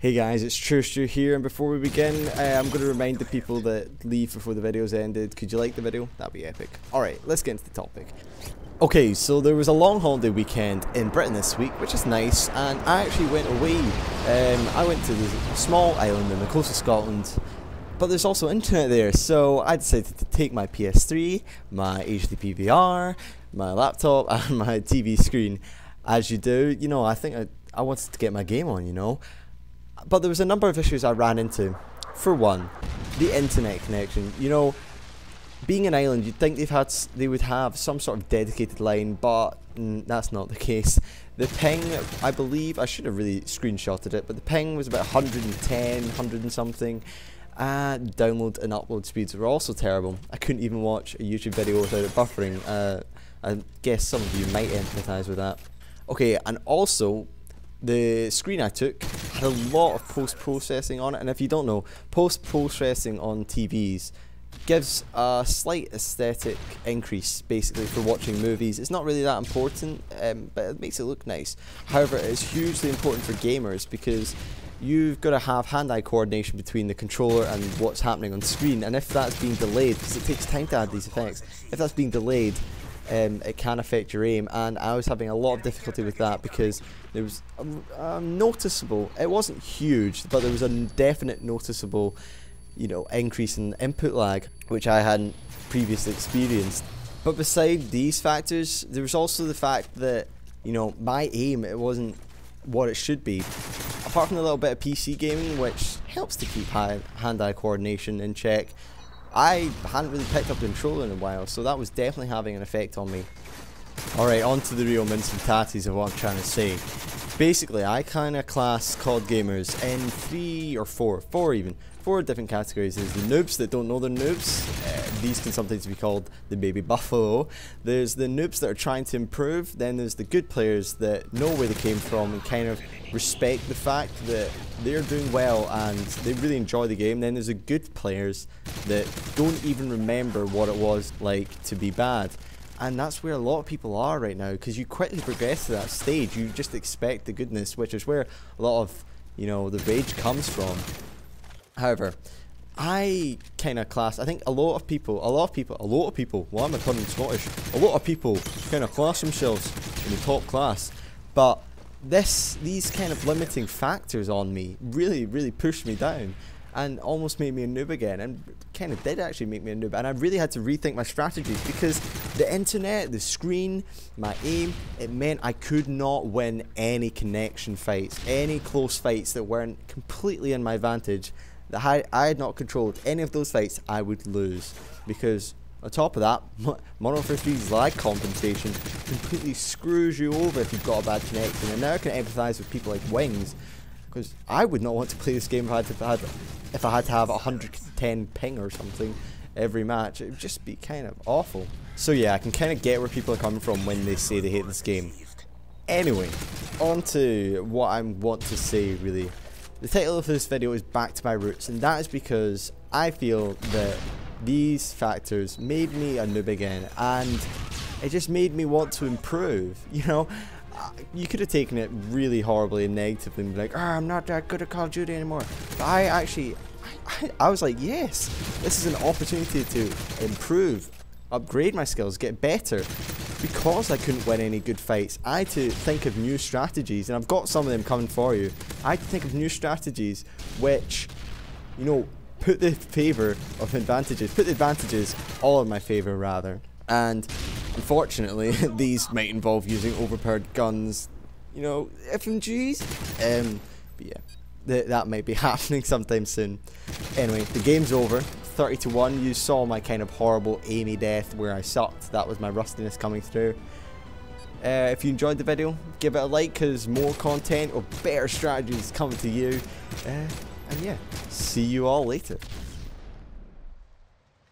Hey guys, it's ItsTrueStu here, and before we begin, I'm going to remind the people that leave before the video's ended. Could you like the video? That'd be epic. Alright, let's get into the topic. Okay, so there was a long holiday weekend in Britain this week, which is nice, and I actually went away. I went to this small island in the coast of Scotland, but there's also internet there, so I decided to take my PS3, my HDP VR, my laptop, and my TV screen. As you do, you know, I think I wanted to get my game on, you know. But there was a number of issues I ran into. For one, the internet connection. You know, being an island, you'd think they would have some sort of dedicated line, but that's not the case. The ping, I believe, I should have really screenshotted it, but the ping was about 110, 100 and something. Download and upload speeds were also terrible. I couldn't even watch a YouTube video without it buffering. I guess some of you might empathise with that. Okay, and also, the screen I took had a lot of post-processing on it, and if you don't know, post-processing on TVs gives a slight aesthetic increase basically for watching movies. It's not really that important, but it makes it look nice. However, it's hugely important for gamers because you've got to have hand-eye coordination between the controller and what's happening on screen, and if that's being delayed, because it takes time to add these effects, if that's being delayed, it can affect your aim, and I was having a lot of difficulty with that because there was a noticeable, it wasn't huge, but there was a definite noticeable, you know, increase in input lag, which I hadn't previously experienced. But beside these factors, there was also the fact that, you know, my aim, it wasn't what it should be. Apart from a little bit of PC gaming, which helps to keep hand-eye coordination in check, I hadn't really picked up the controller in a while, so that was definitely having an effect on me. Alright, on to the real mince and tatties of what I'm trying to say. Basically, I kind of class COD gamers in four different categories. There's the noobs that don't know they're noobs. These can sometimes be called the baby buffalo. There's the noobs that are trying to improve. Then there's the good players that know where they came from and kind of respect the fact that they're doing well and they really enjoy the game. Then there's the good players that don't even remember what it was like to be bad. And that's where a lot of people are right now, because you quickly progress to that stage. You just expect the goodness, which is where a lot of, you know, the rage comes from. However, I kind of class, I think a lot of people, why am I turning Scottish? A lot of people kind of class themselves in the top class, but these kind of limiting factors on me really pushed me down and almost made me a noob again, and kind of did actually make me a noob, and I really had to rethink my strategies because the internet, the screen, my aim, it meant I could not win any connection fights, any close fights that weren't completely in my advantage. That I had not controlled any of those fights, I would lose, because on top of that, Modern Warfare 3's lag compensation completely screws you over if you've got a bad connection. And now I can empathise with people like Wings, because I would not want to play this game if I had to have 110 ping or something every match. It would just be kind of awful. So yeah, I can kind of get where people are coming from when they say they hate this game. Anyway, on to what I want to say really. The title of this video is Back to My Roots, and that is because I feel that these factors made me a noob again, and it just made me want to improve. You know, you could have taken it really horribly and negatively and be like, I'm not that good at Call of Duty anymore. But I was like, yes, this is an opportunity to improve, upgrade my skills, get better. Because I couldn't win any good fights, I had to think of new strategies, and I've got some of them coming for you. I had to think of new strategies which, you know, put the advantages all in my favour rather. And unfortunately, these might involve using overpowered guns, you know, FMGs. But yeah, that might be happening sometime soon. Anyway, the game's over. 30-1, you saw my kind of horrible aimy death where I sucked. That was my rustiness coming through. If you enjoyed the video, give it a like, because more content or better strategies coming to you. And yeah, see you all later.